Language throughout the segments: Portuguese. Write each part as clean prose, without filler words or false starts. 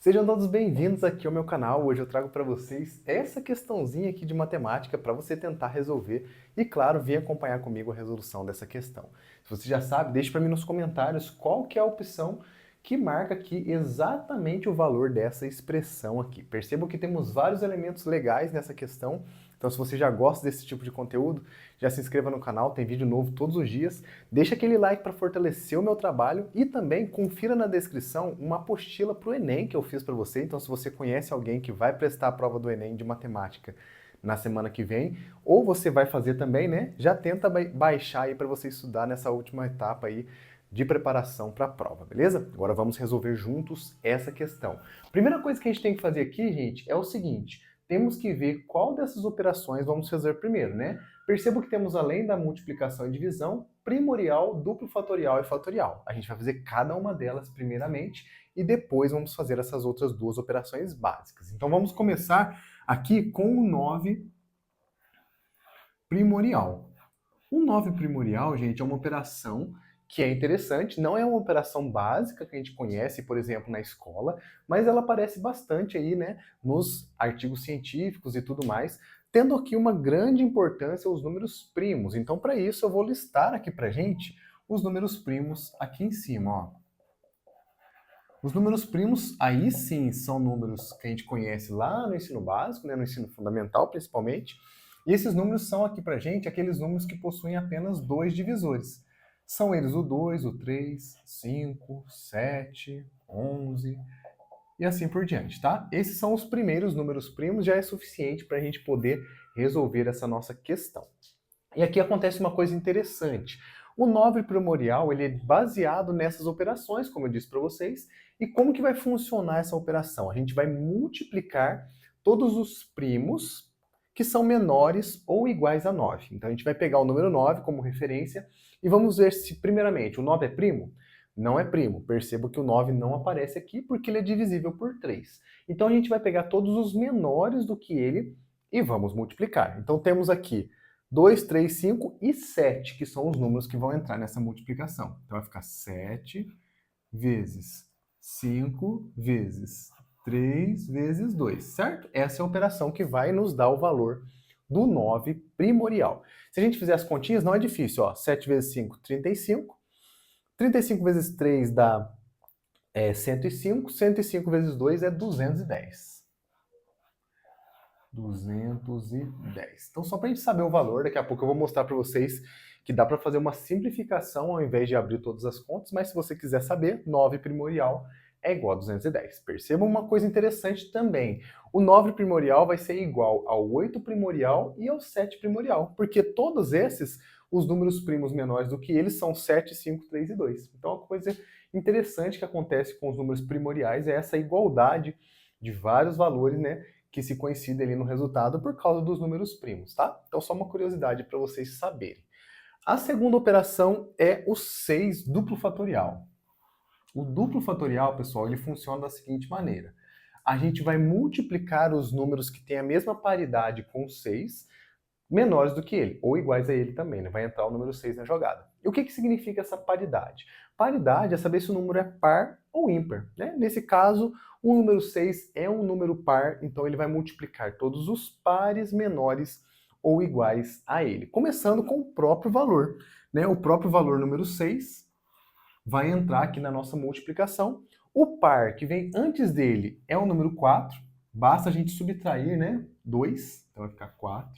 Sejam todos bem-vindos aqui ao meu canal. Hoje eu trago para vocês essa questãozinha aqui de matemática para você tentar resolver e, claro, vir acompanhar comigo a resolução dessa questão. Se você já sabe, deixe para mim nos comentários qual que é a opção que marca aqui exatamente o valor dessa expressão aqui. Percebam que temos vários elementos legais nessa questão, então se você já gosta desse tipo de conteúdo, já se inscreva no canal, tem vídeo novo todos os dias. Deixa aquele like para fortalecer o meu trabalho e também confira na descrição uma apostila para o Enem que eu fiz para você. Então se você conhece alguém que vai prestar a prova do Enem de matemática na semana que vem, ou você vai fazer também, né? Já tenta baixar aí para você estudar nessa última etapa aí de preparação para a prova, beleza? Agora vamos resolver juntos essa questão. Primeira coisa que a gente tem que fazer aqui, gente, é o seguinte: temos que ver qual dessas operações vamos fazer primeiro, né? Perceba que temos, além da multiplicação e divisão, primorial, duplo fatorial e fatorial. A gente vai fazer cada uma delas primeiramente e depois vamos fazer essas outras duas operações básicas. Então vamos começar aqui com o 9 primorial. O 9 primorial, gente, é uma operação que é interessante, não é uma operação básica que a gente conhece, por exemplo, na escola, mas ela aparece bastante aí, né, nos artigos científicos e tudo mais, tendo aqui uma grande importância os números primos. Então, para isso, eu vou listar aqui pra gente os números primos aqui em cima, ó. Os números primos, aí sim, são números que a gente conhece lá no ensino básico, né, no ensino fundamental principalmente, e esses números são aqui pra gente aqueles números que possuem apenas dois divisores. São eles o 2, o 3, 5, 7, 11 e assim por diante, tá? Esses são os primeiros números primos, já é suficiente para a gente poder resolver essa nossa questão. E aqui acontece uma coisa interessante. O 9 primorial ele é baseado nessas operações, como eu disse para vocês. E como que vai funcionar essa operação? A gente vai multiplicar todos os primos que são menores ou iguais a 9. Então a gente vai pegar o número 9 como referência e vamos ver se, primeiramente, o 9 é primo? Não é primo. Perceba que o 9 não aparece aqui porque ele é divisível por 3. Então a gente vai pegar todos os menores do que ele e vamos multiplicar. Então temos aqui 2, 3, 5 e 7, que são os números que vão entrar nessa multiplicação. Então vai ficar 7 vezes 5 vezes 3 vezes 2, certo? Essa é a operação que vai nos dar o valor do 9 primorial. Se a gente fizer as continhas, não é difícil, ó. 7 vezes 5, 35. 35 vezes 3 dá 105. 105 vezes 2 é 210. 210. Então, só para a gente saber o valor, daqui a pouco eu vou mostrar para vocês que dá para fazer uma simplificação ao invés de abrir todas as contas, mas se você quiser saber, 9 primorial é igual a 210. Percebam uma coisa interessante também. O 9 primorial vai ser igual ao 8 primorial e ao 7 primorial, porque todos esses, os números primos menores do que eles, são 7, 5, 3 e 2. Então, uma coisa interessante que acontece com os números primoriais é essa igualdade de vários valores, né, que se coincide ali no resultado por causa dos números primos, tá? Então só uma curiosidade para vocês saberem. A segunda operação é o 6 duplo fatorial. O duplo fatorial, pessoal, ele funciona da seguinte maneira. A gente vai multiplicar os números que têm a mesma paridade com 6 menores do que ele, ou iguais a ele também, né? Vai entrar o número 6 na jogada. E o que significa essa paridade? Paridade é saber se o número é par ou ímpar, né? Nesse caso, o número 6 é um número par, então ele vai multiplicar todos os pares menores ou iguais a ele, começando com o próprio valor, né? O próprio valor número 6 vai entrar aqui na nossa multiplicação. O par que vem antes dele é o número 4, basta a gente subtrair, né? 2, então vai ficar 4.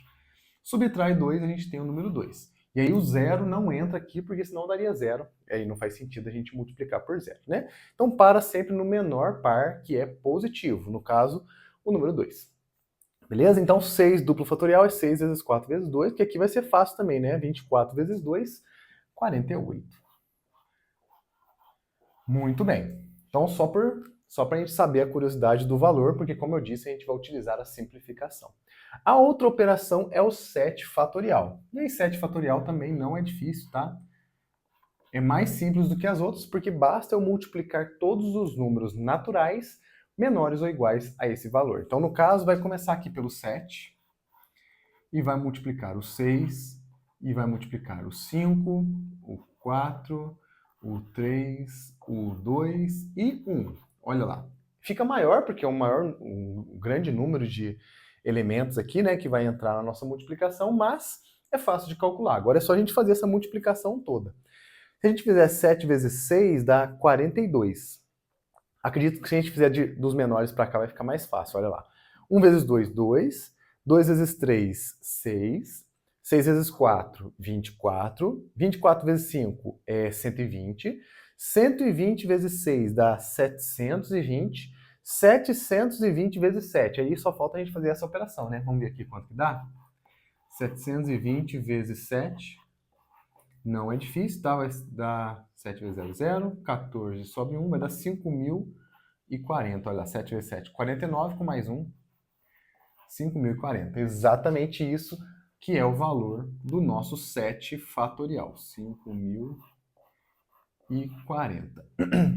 Subtrai 2, a gente tem o número 2. E aí o zero não entra aqui, porque senão daria zero. E aí não faz sentido a gente multiplicar por zero, né? Então para sempre no menor par, que é positivo. No caso, o número 2. Beleza? Então 6 duplo fatorial é 6 vezes 4 vezes 2, que aqui vai ser fácil também, né? 24 vezes 2, 48. Muito bem. Então só para a gente saber a curiosidade do valor, porque como eu disse, a gente vai utilizar a simplificação. A outra operação é o 7 fatorial. E aí 7 fatorial também não é difícil, tá? É mais simples do que as outras, porque basta eu multiplicar todos os números naturais menores ou iguais a esse valor. Então, no caso, vai começar aqui pelo 7, e vai multiplicar o 6, e vai multiplicar o 5, o 4, o 3, o 2 e 1. Olha lá. fica maior, porque é um grande número de elementos aqui, né, que vai entrar na nossa multiplicação, mas é fácil de calcular. Agora é só a gente fazer essa multiplicação toda. Se a gente fizer 7 vezes 6, dá 42. Acredito que se a gente fizer dos menores para cá vai ficar mais fácil, olha lá. 1 vezes 2, 2. 2 vezes 3, 6. 6 vezes 4, 24. 24 vezes 5 é 120. 120 vezes 6 dá 720. 720 vezes 7. Aí só falta a gente fazer essa operação, né? Vamos ver aqui quanto que dá. 720 vezes 7. Não é difícil, tá? Vai dar 7 vezes 0, 0. 14 sobe 1, vai dar 5.040. Olha lá, 7 vezes 7, 49 com mais 1, 5.040. Exatamente isso que é o valor do nosso 7 fatorial. 5.040.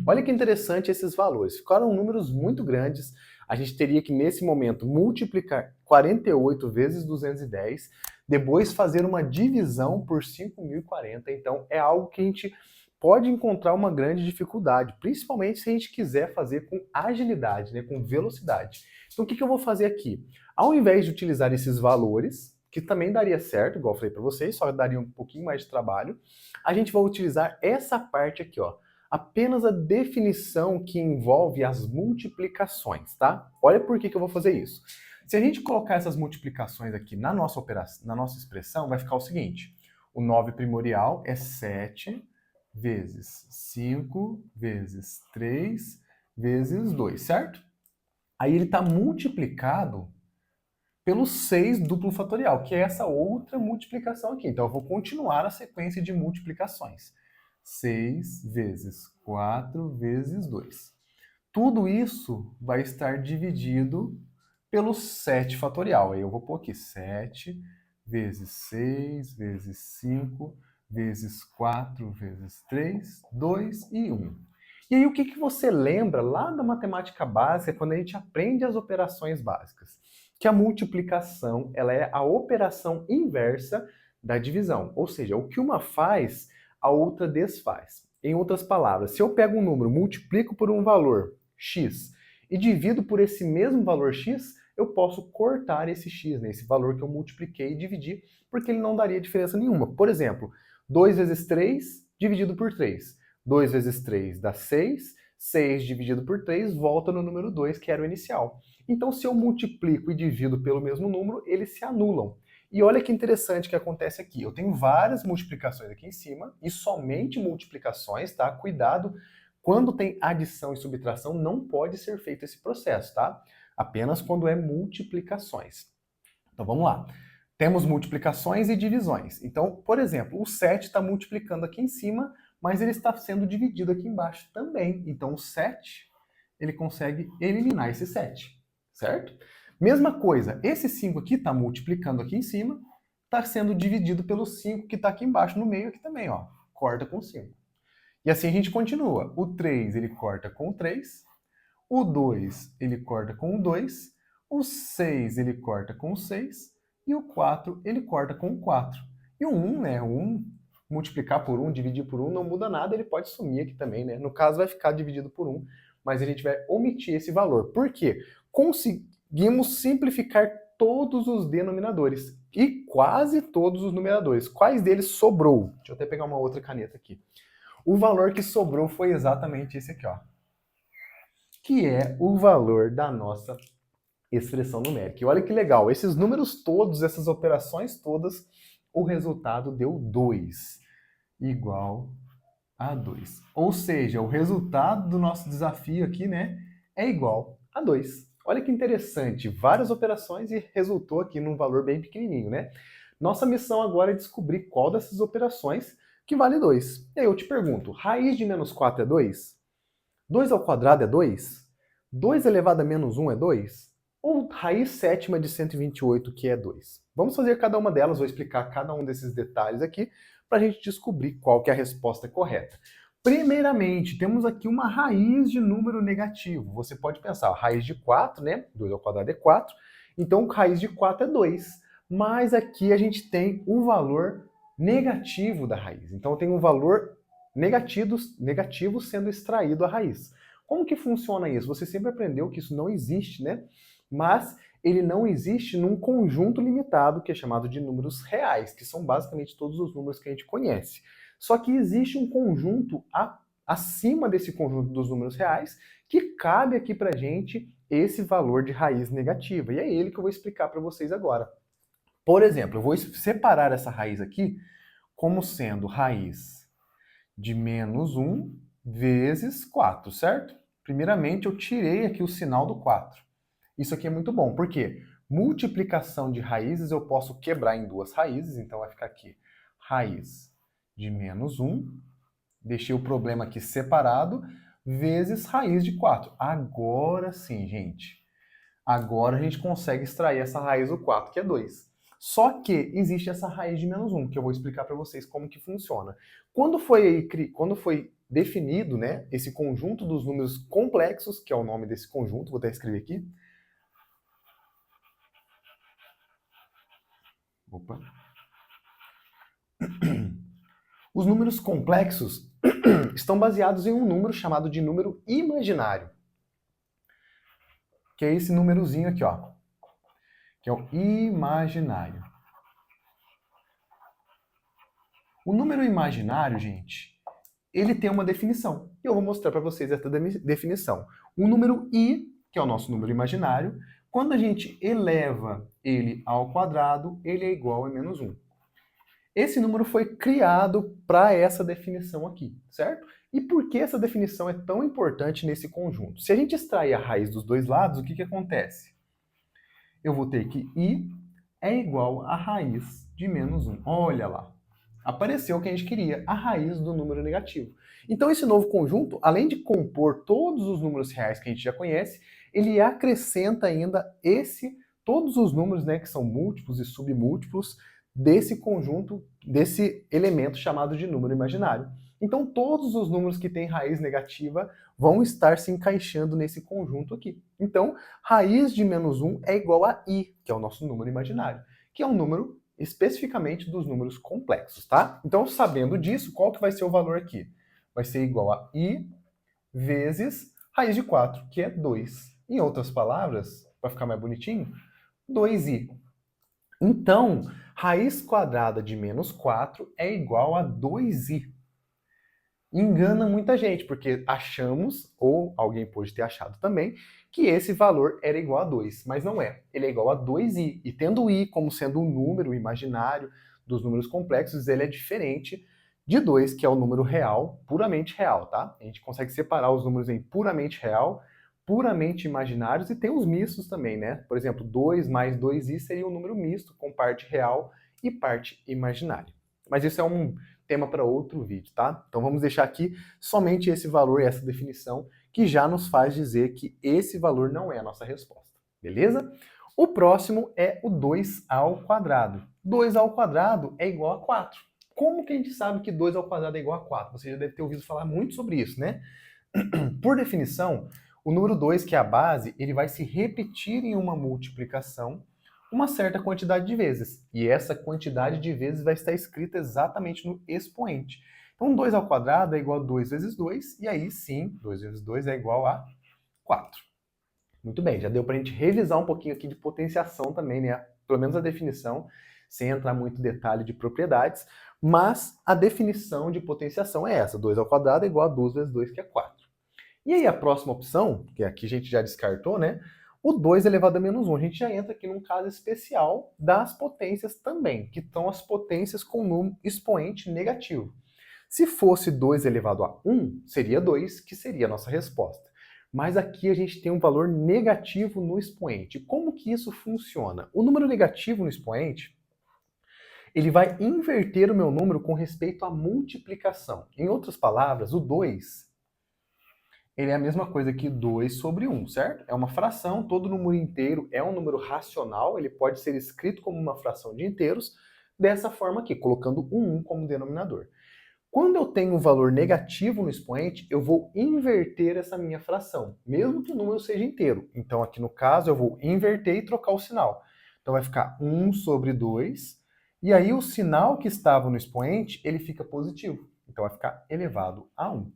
Olha que interessante esses valores. Ficaram números muito grandes. A gente teria que, nesse momento, multiplicar 48 vezes 210, depois fazer uma divisão por 5.040. Então, é algo que a gente pode encontrar uma grande dificuldade, principalmente se a gente quiser fazer com agilidade, né, com velocidade. Então, o que eu vou fazer aqui? Ao invés de utilizar esses valores, que também daria certo, igual eu falei para vocês, só daria um pouquinho mais de trabalho, a gente vai utilizar essa parte aqui, ó, apenas a definição que envolve as multiplicações, tá? Olha por que eu vou fazer isso. Se a gente colocar essas multiplicações aqui na nossa operação, na nossa expressão, vai ficar o seguinte: o 9 primorial é 7 vezes 5 vezes 3 vezes 2, certo? Aí ele está multiplicado pelo 6 duplo fatorial, que é essa outra multiplicação aqui. Então eu vou continuar a sequência de multiplicações. 6 vezes 4 vezes 2. Tudo isso vai estar dividido pelo 7 fatorial. Aí eu vou pôr aqui 7 vezes 6 vezes 5 vezes 4 vezes 3, 2 e 1. E aí o que você lembra lá da matemática básica, quando a gente aprende as operações básicas? Que a multiplicação ela é a operação inversa da divisão. Ou seja, o que uma faz, a outra desfaz. Em outras palavras, se eu pego um número, multiplico por um valor x e divido por esse mesmo valor x, eu posso cortar esse x, né, esse valor que eu multipliquei e dividi, porque ele não daria diferença nenhuma. Por exemplo, 2 vezes 3 dividido por 3. 2 vezes 3 dá 6. 6 dividido por 3 volta no número 2, que era o inicial. Então, se eu multiplico e divido pelo mesmo número, eles se anulam. E olha que interessante que acontece aqui. Eu tenho várias multiplicações aqui em cima, e somente multiplicações, tá? Cuidado, quando tem adição e subtração, não pode ser feito esse processo, tá? Apenas quando é multiplicações. Então, vamos lá. Temos multiplicações e divisões. Então, por exemplo, o 7 está multiplicando aqui em cima, mas ele está sendo dividido aqui embaixo também. Então, o 7, ele consegue eliminar esse 7, certo? Mesma coisa, esse 5 aqui está multiplicando aqui em cima, está sendo dividido pelo 5 que está aqui embaixo no meio aqui também, ó. Corta com 5. E assim a gente continua. O 3 ele corta com o 3, o 2 ele corta com o 2, o 6 ele corta com o 6 e o 4 ele corta com o 4. E o 1, né? O 1 multiplicar por 1, dividir por 1 não muda nada, ele pode sumir aqui também, né? No caso vai ficar dividido por 1, mas a gente vai omitir esse valor. Por quê? Conseguimos simplificar todos os denominadores e quase todos os numeradores. Quais deles sobrou? Deixa eu até pegar uma outra caneta aqui. O valor que sobrou foi exatamente esse aqui, ó, que é o valor da nossa expressão numérica. E olha que legal, esses números todos, essas operações todas, o resultado deu 2, igual a 2. Ou seja, o resultado do nosso desafio aqui, né, é igual a 2. Olha que interessante, várias operações e resultou aqui num valor bem pequenininho, né? Nossa missão agora é descobrir qual dessas operações que vale 2. E aí eu te pergunto, raiz de menos 4 é 2? 2 ao quadrado é 2? 2 elevado a menos 1 é 2? Ou raiz sétima de 128, que é 2? Vamos fazer cada uma delas, vou explicar cada um desses detalhes aqui, para a gente descobrir qual que é a resposta correta. Primeiramente, temos aqui uma raiz de número negativo. Você pode pensar, a raiz de 4, né? 2 ao quadrado é 4, então raiz de 4 é 2. Mas aqui a gente tem o valor negativo da raiz. Então tem um valor negativo sendo extraído a raiz. Como que funciona isso? Você sempre aprendeu que isso não existe, né? Mas ele não existe num conjunto limitado que é chamado de números reais, que são basicamente todos os números que a gente conhece. Só que existe um conjunto acima desse conjunto dos números reais que cabe aqui pra gente esse valor de raiz negativa. E é ele que eu vou explicar para vocês agora. Por exemplo, eu vou separar essa raiz aqui como sendo raiz de menos 1 vezes 4, certo? Primeiramente, eu tirei aqui o sinal do 4. Isso aqui é muito bom, porque multiplicação de raízes eu posso quebrar em duas raízes, então vai ficar aqui raiz de menos 1, deixei o problema aqui separado, vezes raiz de 4. Agora sim, gente. Agora a gente consegue extrair essa raiz do 4, que é 2. Só que existe essa raiz de menos 1, que eu vou explicar para vocês como que funciona. Quando foi definido, né, esse conjunto dos números complexos, que é o nome desse conjunto, vou até escrever aqui. Opa. Os números complexos estão baseados em um número chamado de número imaginário. Que é esse númerozinho aqui, ó. Que é o imaginário. O número imaginário, gente, ele tem uma definição. E eu vou mostrar para vocês essa definição. O número i, que é o nosso número imaginário, quando a gente eleva ele ao quadrado, ele é igual a menos 1. Esse número foi criado para essa definição aqui, certo? E por que essa definição é tão importante nesse conjunto? Se a gente extrair a raiz dos dois lados, o que acontece? Eu vou ter que i é igual a raiz de menos 1. Olha lá. Apareceu o que a gente queria, a raiz do número negativo. Então esse novo conjunto, além de compor todos os números reais que a gente já conhece, ele acrescenta ainda todos os números, né, que são múltiplos e submúltiplos desse conjunto, desse elemento chamado de número imaginário. Então todos os números que têm raiz negativa vão estar se encaixando nesse conjunto aqui. Então, raiz de menos 1 é igual a i, que é o nosso número imaginário, que é um número especificamente dos números complexos, tá? Então, sabendo disso, qual que vai ser o valor aqui? Vai ser igual a i vezes raiz de 4, que é 2. Em outras palavras, para ficar mais bonitinho, 2i. Então, raiz quadrada de menos 4 é igual a 2i. Engana muita gente, porque achamos, ou alguém pode ter achado também, que esse valor era igual a 2, mas não é. Ele é igual a 2i. E tendo i como sendo um número imaginário dos números complexos, ele é diferente de 2, que é o número real, puramente real, tá? A gente consegue separar os números em puramente real, puramente imaginários, e tem os mistos também, né? Por exemplo, 2 mais 2i seria um número misto, com parte real e parte imaginária. Mas isso é um tema para outro vídeo, tá? Então vamos deixar aqui somente esse valor e essa definição que já nos faz dizer que esse valor não é a nossa resposta, beleza? O próximo é o 2 ao quadrado. 2 ao quadrado é igual a 4. Como que a gente sabe que 2 ao quadrado é igual a 4? Você já deve ter ouvido falar muito sobre isso, né? Por definição, o número 2, que é a base, ele vai se repetir em uma multiplicação uma certa quantidade de vezes. E essa quantidade de vezes vai estar escrita exatamente no expoente. Então, 2 ao quadrado é igual a 2 vezes 2, e aí sim, 2 vezes 2 é igual a 4. Muito bem, já deu para a gente revisar um pouquinho aqui de potenciação também, né? Pelo menos a definição, sem entrar muito em detalhe de propriedades, mas a definição de potenciação é essa, 2 ao quadrado é igual a 2 vezes 2, que é 4. E aí a próxima opção, que aqui a gente já descartou, né? O 2 elevado a menos 1. A gente já entra aqui num caso especial das potências também, que estão as potências com expoente negativo. Se fosse 2 elevado a 1, seria 2, que seria a nossa resposta. Mas aqui a gente tem um valor negativo no expoente. Como que isso funciona? O número negativo no expoente, ele vai inverter o meu número com respeito à multiplicação. Em outras palavras, o 2 ele é a mesma coisa que 2 sobre 1, certo? É uma fração, todo número inteiro é um número racional, ele pode ser escrito como uma fração de inteiros, dessa forma aqui, colocando um 1 como denominador. Quando eu tenho um valor negativo no expoente, eu vou inverter essa minha fração, mesmo que o número seja inteiro. Então aqui no caso eu vou inverter e trocar o sinal. Então vai ficar 1 sobre 2, e aí o sinal que estava no expoente, ele fica positivo. Então vai ficar elevado a 1.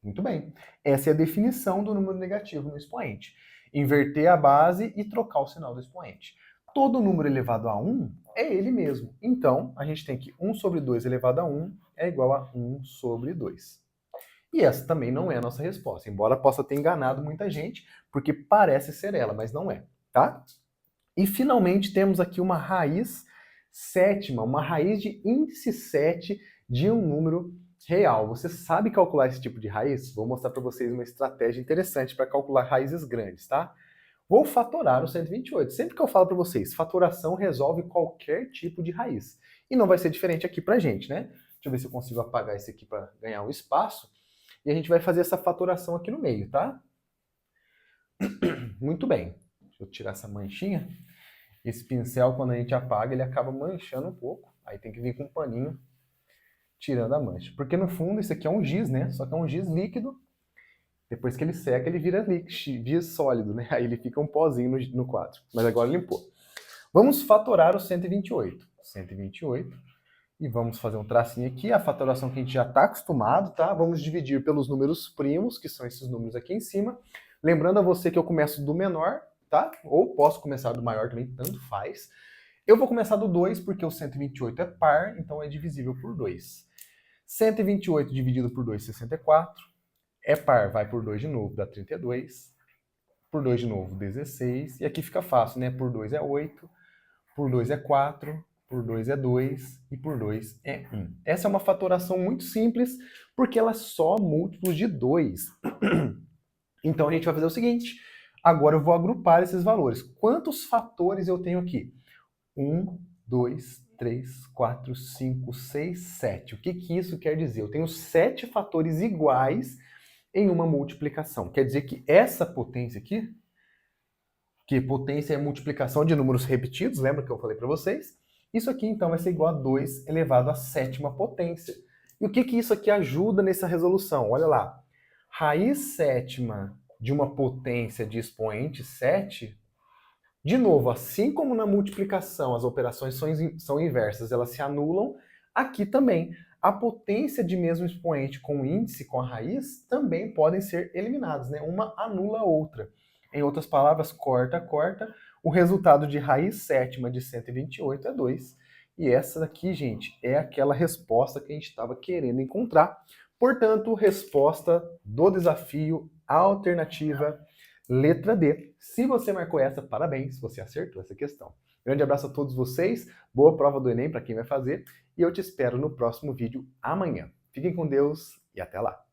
Muito bem. Essa é a definição do número negativo no expoente. Inverter a base e trocar o sinal do expoente. Todo número elevado a 1 é ele mesmo. Então, a gente tem que 1 sobre 2 elevado a 1 é igual a 1 sobre 2. E essa também não é a nossa resposta, embora possa ter enganado muita gente, porque parece ser ela, mas não é, tá? E finalmente temos aqui uma raiz sétima, uma raiz de índice 7 de um número real. Você sabe calcular esse tipo de raiz? Vou mostrar para vocês uma estratégia interessante para calcular raízes grandes, tá? Vou fatorar o 128. Sempre que eu falo para vocês, fatoração resolve qualquer tipo de raiz. E não vai ser diferente aqui pra gente, né? Deixa eu ver se eu consigo apagar esse aqui para ganhar um espaço. E a gente vai fazer essa fatoração aqui no meio, tá? Muito bem. Deixa eu tirar essa manchinha. Esse pincel, quando a gente apaga, ele acaba manchando um pouco. Aí tem que vir com um paninho tirando a mancha. Porque no fundo isso aqui é um giz, né? Só que é um giz líquido. Depois que ele seca, ele vira giz sólido, né? Aí ele fica um pozinho no quadro. Mas agora limpou. Vamos fatorar o 128. 128. E vamos fazer um tracinho aqui, a fatoração que a gente já está acostumado, tá? Vamos dividir pelos números primos, que são esses números aqui em cima. Lembrando a você que eu começo do menor, tá? Ou posso começar do maior também, tanto faz. Eu vou começar do 2, porque o 128 é par, então é divisível por 2. 128 dividido por 2, 64. É par, vai por 2 de novo, dá 32. Por 2 de novo, 16. E aqui fica fácil, né? Por 2 é 8. Por 2 é 4. Por 2 é 2 e por 2 é 1. Essa é uma fatoração muito simples, porque ela é só múltiplos de 2. Então a gente vai fazer o seguinte, agora eu vou agrupar esses valores. Quantos fatores eu tenho aqui? 1, 2, 3, 4, 5, 6, 7. O que isso quer dizer? Eu tenho 7 fatores iguais em uma multiplicação. Quer dizer que essa potência aqui, que potência é multiplicação de números repetidos, lembra que eu falei para vocês? Isso aqui, então, vai ser igual a 2 elevado à sétima potência. E o que isso aqui ajuda nessa resolução? Olha lá. Raiz sétima de uma potência de expoente 7, de novo, assim como na multiplicação as operações são inversas, elas se anulam, aqui também. A potência de mesmo expoente com o índice, com a raiz, também podem ser eliminadas, né? Uma anula a outra. Em outras palavras, corta, corta. O resultado de raiz sétima de 128 é 2. E essa daqui, gente, é aquela resposta que a gente estava querendo encontrar. Portanto, resposta do desafio, alternativa, letra D. Se você marcou essa, parabéns, você acertou essa questão. Grande abraço a todos vocês, boa prova do Enem para quem vai fazer, e eu te espero no próximo vídeo amanhã. Fiquem com Deus e até lá!